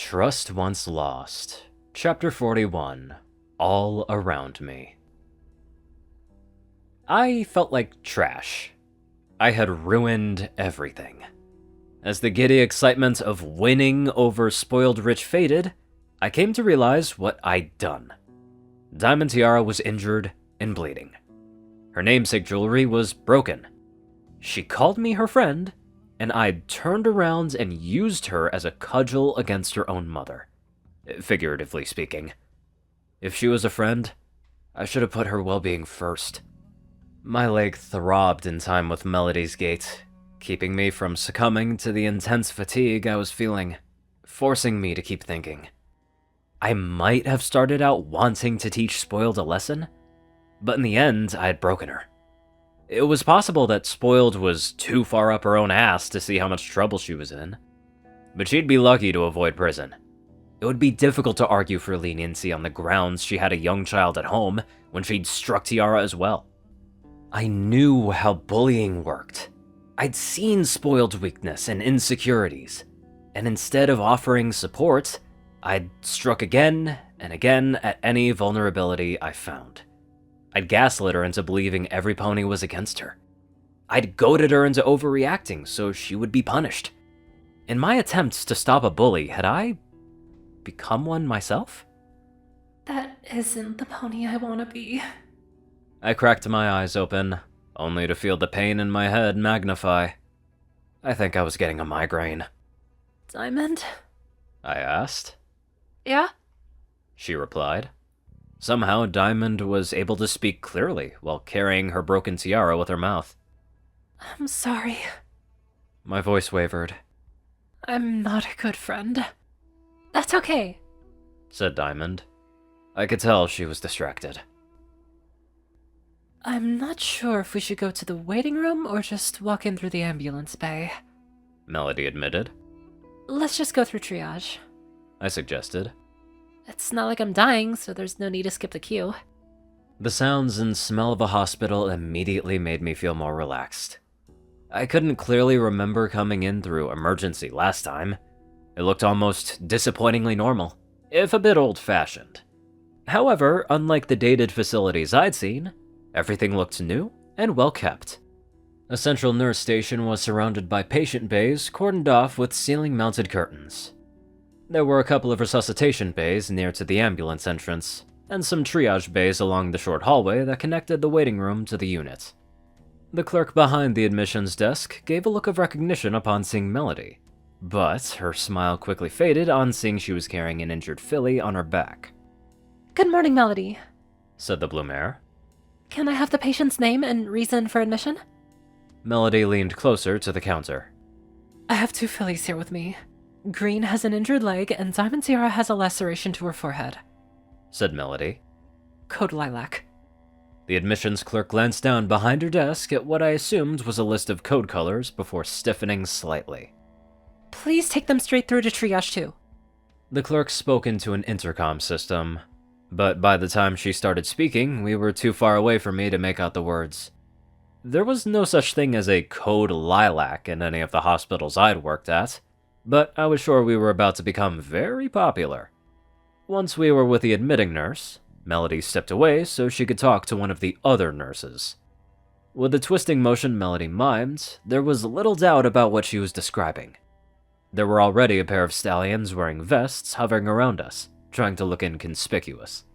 Trust Once Lost, Chapter 41, All Around Me. I felt like trash. I had ruined everything. As the giddy excitement of winning over spoiled rich faded, I came to realize what I'd done. Diamond Tiara was injured and bleeding. Her namesake jewelry was broken. She called me her friend, and I'd turned around and used her as a cudgel against her own mother, figuratively speaking. If she was a friend, I should have put her well-being first. My leg throbbed in time with Melody's gate, keeping me from succumbing to the intense fatigue I was feeling, forcing me to keep thinking. I might have started out wanting to teach Spoiled a lesson, but in the end, I had broken her. It was possible that Spoiled was too far up her own ass to see how much trouble she was in, but she'd be lucky to avoid prison. It would be difficult to argue for leniency on the grounds she had a young child at home when she'd struck Tiara as well. I knew how bullying worked. I'd seen Spoiled's weakness and insecurities, and instead of offering support, I'd struck again and again at any vulnerability I found. I'd gaslit her into believing every pony was against her. I'd goaded her into overreacting so she would be punished. In my attempts to stop a bully, had I become one myself? That isn't the pony I want to be. I cracked my eyes open, only to feel the pain in my head magnify. I think I was getting a migraine. Diamond? I asked. Yeah? She replied. Somehow, Diamond was able to speak clearly while carrying her broken tiara with her mouth. I'm sorry. My voice wavered. I'm not a good friend. That's okay, said Diamond. I could tell she was distracted. I'm not sure if we should go to the waiting room or just walk in through the ambulance bay, Melody admitted. Let's just go through triage, I suggested. It's not like I'm dying, so there's no need to skip the queue. The sounds and smell of a hospital immediately made me feel more relaxed. I couldn't clearly remember coming in through emergency last time. It looked almost disappointingly normal, if a bit old-fashioned. However, unlike the dated facilities I'd seen, everything looked new and well-kept. A central nurse station was surrounded by patient bays cordoned off with ceiling-mounted curtains. There were a couple of resuscitation bays near to the ambulance entrance, and some triage bays along the short hallway that connected the waiting room to the unit. The clerk behind the admissions desk gave a look of recognition upon seeing Melody, but her smile quickly faded on seeing she was carrying an injured filly on her back. Good morning, Melody, said the blue mare. Can I have the patient's name and reason for admission? Melody leaned closer to the counter. I have 2 fillies here with me. Green has an injured leg, and Diamond Tiara has a laceration to her forehead, said Melody. Code Lilac. The admissions clerk glanced down behind her desk at what I assumed was a list of code colors before stiffening slightly. Please take them straight through to triage 2. The clerk spoke into an intercom system, but by the time she started speaking, we were too far away for me to make out the words. There was no such thing as a code Lilac in any of the hospitals I'd worked at, but I was sure we were about to become very popular. Once we were with the admitting nurse, Melody stepped away so she could talk to one of the other nurses. With the twisting motion Melody mimed, there was little doubt about what she was describing. There were already a pair of stallions wearing vests hovering around us, trying to look inconspicuous.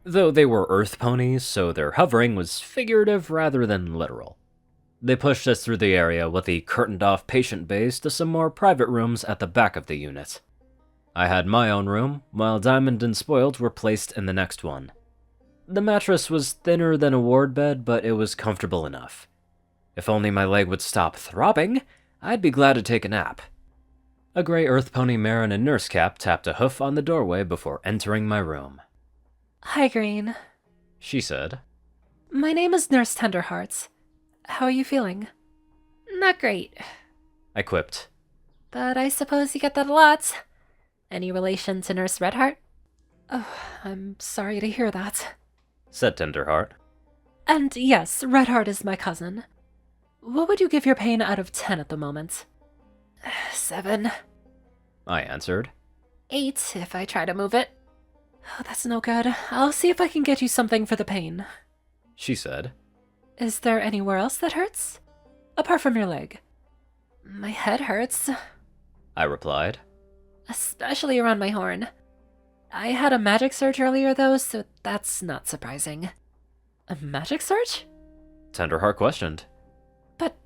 Though they were earth ponies, so their hovering was figurative rather than literal. They pushed us through the area with the curtained-off patient bays to some more private rooms at the back of the unit. I had my own room, while Diamond and Spoiled were placed in the next one. The mattress was thinner than a ward bed, but it was comfortable enough. If only my leg would stop throbbing, I'd be glad to take a nap. A gray earth pony mare in a nurse cap tapped a hoof on the doorway before entering my room. Hi, Green, she said. My name is Nurse Tenderhearts. How are you feeling? Not great, I quipped. But I suppose you get that a lot. Any relation to Nurse Redheart? Oh, I'm sorry to hear that, said Tenderheart. And yes, Redheart is my cousin. What would you give your pain out of 10 at the moment? 7, I answered. 8 if I try to move it. Oh, that's no good. I'll see if I can get you something for the pain, she said. Is there anywhere else that hurts? Apart from your leg. My head hurts. I replied. Especially around my horn. I had a magic surge earlier though, so that's not surprising. A magic surge? Tenderheart questioned. But...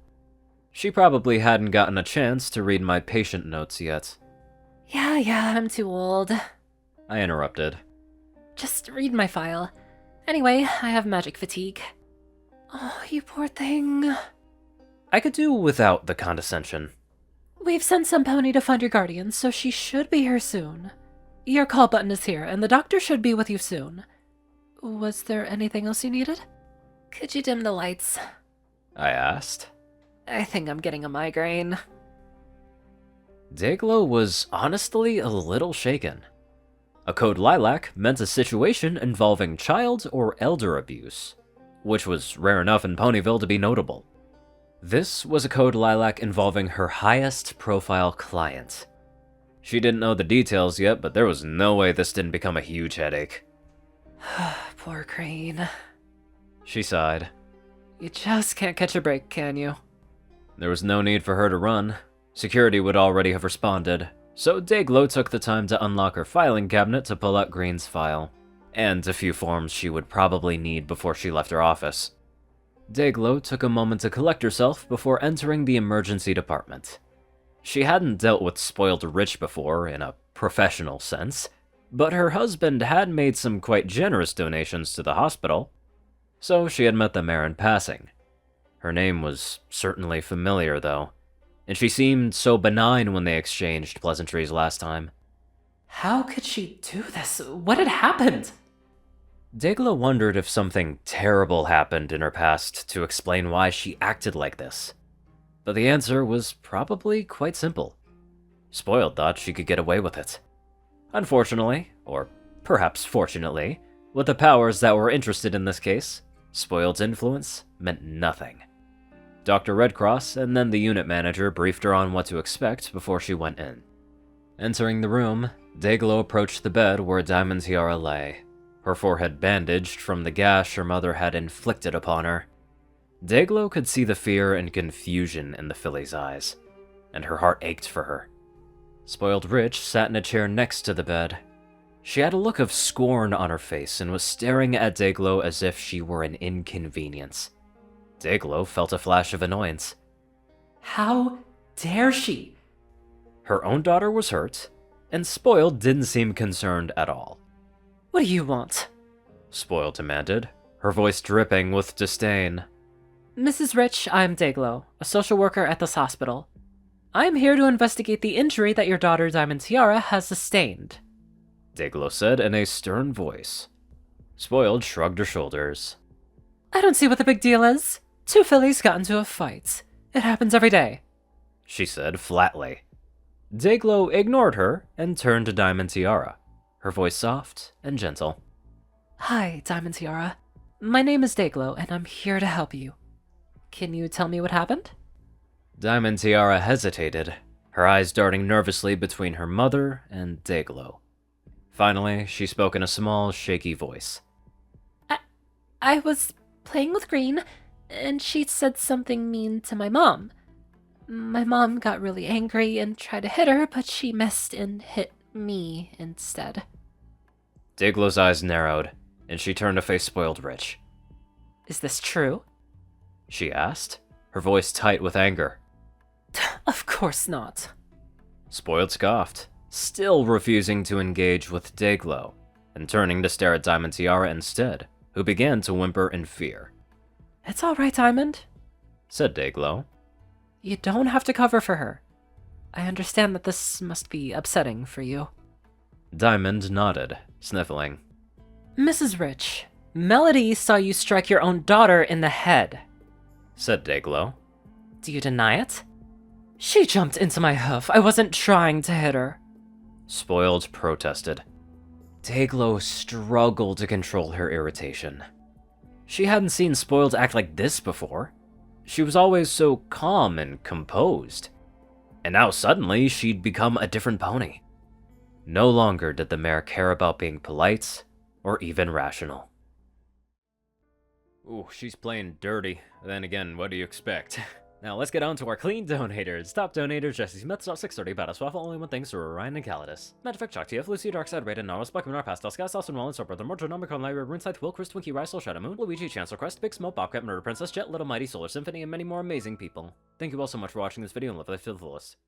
She probably hadn't gotten a chance to read my patient notes yet. Yeah, I'm too old. I interrupted. Just read my file. Anyway, I have magic fatigue. Oh, you poor thing. I could do without the condescension. We've sent some pony to find your guardian, so she should be here soon. Your call button is here, and the doctor should be with you soon. Was there anything else you needed? Could you dim the lights? I asked. I think I'm getting a migraine. Dayglow was honestly a little shaken. A code lilac meant a situation involving child or elder abuse, which was rare enough in Ponyville to be notable. This was a code lilac involving her highest profile client. She didn't know the details yet, but there was no way this didn't become a huge headache. Poor Crane. She sighed. You just can't catch a break, can you? There was no need for her to run. Security would already have responded, so Dayglow took the time to unlock her filing cabinet to pull out Green's file, and a few forms she would probably need before she left her office. Dayglow took a moment to collect herself before entering the emergency department. She hadn't dealt with spoiled rich before, in a professional sense, but her husband had made some quite generous donations to the hospital, so she had met the mayor in passing. Her name was certainly familiar, though, and she seemed so benign when they exchanged pleasantries last time. How could she do this? What had happened? Dayglow wondered if something terrible happened in her past to explain why she acted like this. But the answer was probably quite simple. Spoiled thought she could get away with it. Unfortunately, or perhaps fortunately, with the powers that were interested in this case, Spoiled's influence meant nothing. Dr. Redcross and then the unit manager briefed her on what to expect before she went in. Entering the room, Dayglow approached the bed where Diamond Tiara lay, her forehead bandaged from the gash her mother had inflicted upon her. Dayglow could see the fear and confusion in the filly's eyes, and her heart ached for her. Spoiled Rich sat in a chair next to the bed. She had a look of scorn on her face and was staring at Dayglow as if she were an inconvenience. Dayglow felt a flash of annoyance. How dare she? Her own daughter was hurt, and Spoiled didn't seem concerned at all. What do you want? Spoiled demanded, her voice dripping with disdain. Mrs. Rich, I'm Dayglow, a social worker at this hospital. I'm here to investigate the injury that your daughter Diamond Tiara has sustained, Dayglow said in a stern voice. Spoiled shrugged her shoulders. I don't see what the big deal is. 2 fillies got into a fight. It happens every day, she said flatly. Dayglow ignored her and turned to Diamond Tiara, her voice soft and gentle. Hi, Diamond Tiara. My name is Dayglow, and I'm here to help you. Can you tell me what happened? Diamond Tiara hesitated, her eyes darting nervously between her mother and Dayglow. Finally, she spoke in a small, shaky voice. I was playing with Green, and she said something mean to my mom. My mom got really angry and tried to hit her, but she missed and hit me instead. Dayglow's eyes narrowed, and she turned to face Spoiled Rich. Is this true? She asked, her voice tight with anger. Of course not. Spoiled scoffed, still refusing to engage with Dayglow, and turning to stare at Diamond Tiara instead, who began to whimper in fear. It's all right, Diamond, said Dayglow. You don't have to cover for her. I understand that this must be upsetting for you. Diamond nodded, sniffling. Mrs. Rich, Melody saw you strike your own daughter in the head, said Dayglow. Do you deny it? She jumped into my hoof. I wasn't trying to hit her. Spoiled protested. Dayglow struggled to control her irritation. She hadn't seen Spoiled act like this before. She was always so calm and composed. And now suddenly she'd become a different pony. No longer did the mare care about being polite or even rational. Ooh, she's playing dirty. Then again, what do you expect? Now let's get on to our clean donators. Top donators: Jessie, Smith, Top 630, BadassWaffle, Only One Thing, Ceru, Orion, and Caladis. Fanfic, JockeTF, Luciisu, Darkside, Rayden, Narwhals, Blackmoonheart, Pastel, Sky, Sauce, and Rolan, Soap Brother, Mortar, Nomicon, Lyra, Runeside, Will, Chris, Twinkie, Rysel, Shadow Moon, Luigi, Chancellor Quest, Big Smoke, Bobcat, Murder Princess, Jet, Little Mighty, Solar Symphony, and many more amazing people. Thank you all so much for watching this video and live life to the fullest.